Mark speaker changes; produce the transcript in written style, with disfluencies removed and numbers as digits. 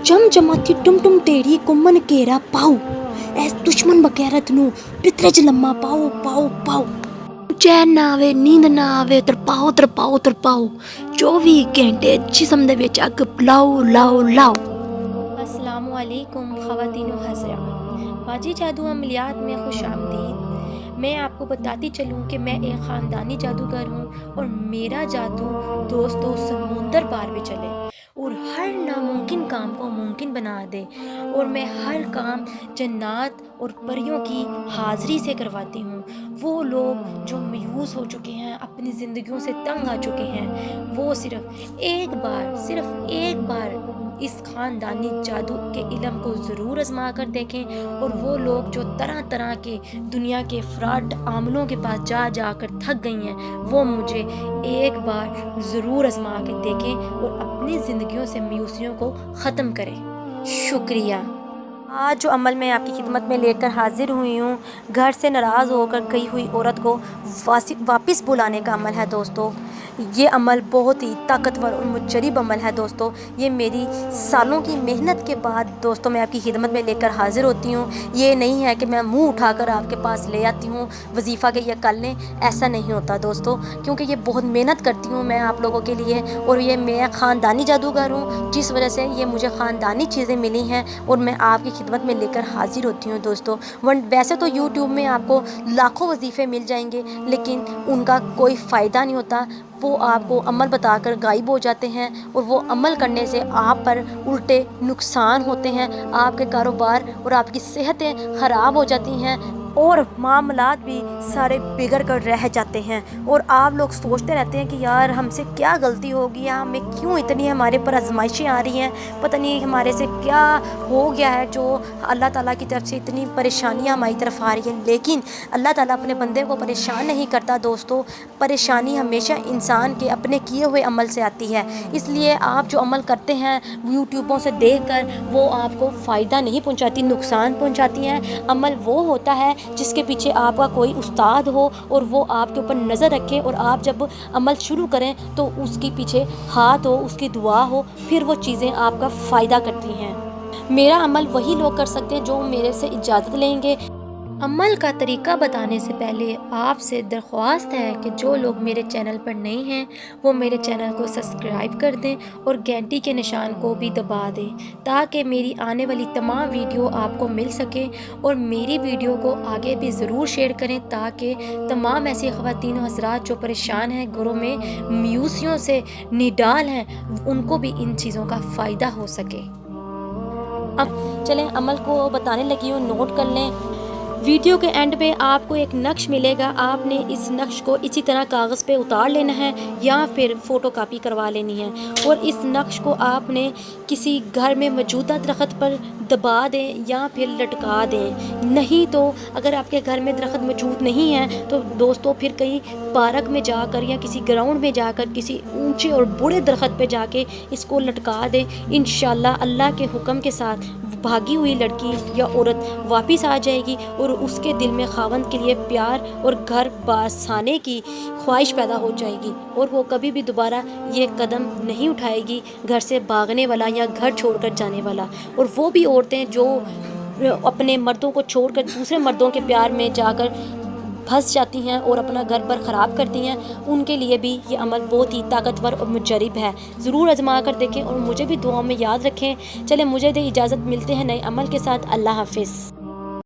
Speaker 1: चम चमाती टुम टुम टेढ़ी कुम्मन केरा पाओ ऐस दुश्मन बगैरत नू पितरे च लम्मा पाओ पाओ पाओ। चैन ना आवे नींद ना आवे तरपाओ तरपाओ तरपाओ 24 घंटे जिस्म दे विच अग लाओ लाओ लाओ।
Speaker 2: अस्सलामुअलैकुम ख़वातीन व हज़रात, बाजी जादू अमलियात में खुश आमदीद। मैं आपको बताती चलूँ कि मैं एक ख़ानदानी जादूगर हूँ और मेरा जादू दोस्तों समुंदर पार भी चले और हर नामुमकिन काम को मुमकिन बना दे। और मैं हर काम जन्नात और परियों की हाज़िरी से करवाती हूँ। वो लोग जो मायूस हो चुके हैं, अपनी ज़िंदगियों से तंग आ चुके हैं, वो सिर्फ़ एक बार इस ख़ानदानी जादू के इल्म को ज़रूर आज़मा कर देखें। और वो लोग जो तरह तरह के दुनिया के फ्रॉड आमलों के पास जा कर थक गई हैं, वो मुझे एक बार ज़रूर आज़मा के देखें और अपनी ज़िंदगियों से मायूसियों को ख़त्म करें। शुक्रिया। आज जो अमल मैं आपकी खिदमत में लेकर हाजिर हुई हूँ, घर से नाराज़ होकर गई हुई औरत को वापस बुलाने का अमल है दोस्तों। ये अमल बहुत ही ताकतवर और मुजरिब अमल है दोस्तों। ये मेरी सालों की मेहनत के बाद दोस्तों मैं आपकी खिदमत में लेकर हाजिर होती हूँ। ये नहीं है कि मैं मुंह उठाकर आपके पास ले आती हूँ वजीफ़ा के ये कर लें, ऐसा नहीं होता दोस्तों, क्योंकि ये बहुत मेहनत करती हूँ मैं आप लोगों के लिए। और ये मैं ख़ानदानी जादूगर हूँ, जिस वजह से ये मुझे ख़ानदानी चीज़ें मिली हैं और मैं आपकी खिदमत में लेकर हाजिर होती हूँ दोस्तों। वैसे तो यूट्यूब में आपको लाखों वजीफ़े मिल जाएंगे, लेकिन उनका कोई फ़ायदा नहीं होता। वो आपको अमल बताकर गायब हो जाते हैं और वो अमल करने से आप पर उल्टे नुकसान होते हैं। आपके कारोबार और आपकी सेहतें ख़राब हो जाती हैं और मामलात भी सारे बिगड़ कर रह जाते हैं। और आप लोग सोचते रहते हैं कि यार हमसे क्या गलती हो गई, हमें क्यों इतनी हमारे पर आजमाइशें आ रही हैं, पता नहीं हमारे से क्या हो गया है जो अल्लाह ताला की तरफ से इतनी परेशानियां हमारी तरफ आ रही हैं। लेकिन अल्लाह ताला अपने बंदे को परेशान नहीं करता दोस्तों। परेशानी हमेशा इंसान के अपने किए हुए अमल से आती है। इसलिए आप जो अमल करते हैं यूट्यूबों से देख कर, वो आपको फ़ायदा नहीं पहुँचाती, नुकसान पहुँचाती हैं। अमल वो होता है जिसके पीछे आपका कोई उस्ताद हो और वो आपके ऊपर नज़र रखे, और आप जब अमल शुरू करें तो उसके पीछे हाथ हो, उसकी दुआ हो, फिर वो चीज़ें आपका फ़ायदा करती हैं। मेरा अमल वही लोग कर सकते हैं जो मेरे से इजाज़त लेंगे। अमल का तरीका बताने से पहले आपसे दरख्वास्त है कि जो लोग मेरे चैनल पर नए हैं वो मेरे चैनल को सब्सक्राइब कर दें और घंटी के निशान को भी दबा दें, ताकि मेरी आने वाली तमाम वीडियो आपको मिल सके। और मेरी वीडियो को आगे भी ज़रूर शेयर करें, ताकि तमाम ऐसी ख़वातीन हज़रात जो परेशान हैं, घरों में मायूसियों से निडाल हैं, उनको भी इन चीज़ों का फ़ायदा हो सके। अब चलें अमल को बताने लगी हूँ, नोट कर लें। वीडियो के एंड में आपको एक नक्श मिलेगा, आपने इस नक्श को इसी तरह कागज़ पे उतार लेना है या फिर फ़ोटो कापी करवा लेनी है। और इस नक्श को आपने किसी घर में मौजूदा दरख्त पर दबा दें या फिर लटका दें। नहीं तो अगर आपके घर में दरख्त मौजूद नहीं है तो दोस्तों फिर कहीं पार्क में जाकर या किसी ग्राउंड में जाकर किसी ऊंचे और बड़े दरख्त पे जाके इसको लटका दें। इंशाल्लाह अल्लाह के हुक्म के साथ भागी हुई लड़की या औरत वापस आ जाएगी और उसके दिल में खावंद के लिए प्यार और घर बसाने की ख्वाहिश पैदा हो जाएगी, और वो कभी भी दोबारा ये कदम नहीं उठाएगी घर से भागने वाला या घर छोड़कर जाने वाला। और वो भी औरतें जो अपने मर्दों को छोड़कर दूसरे मर्दों के प्यार में जाकर फंस जाती हैं और अपना घर पर ख़राब करती हैं, उनके लिए भी ये अमल बहुत ही ताकतवर और मुजरिब है। ज़रूर आजमा कर देखें और मुझे भी दुआ में याद रखें। चलें मुझे दे इजाज़त, मिलते हैं नए अमल के साथ। अल्लाह हाफिज़।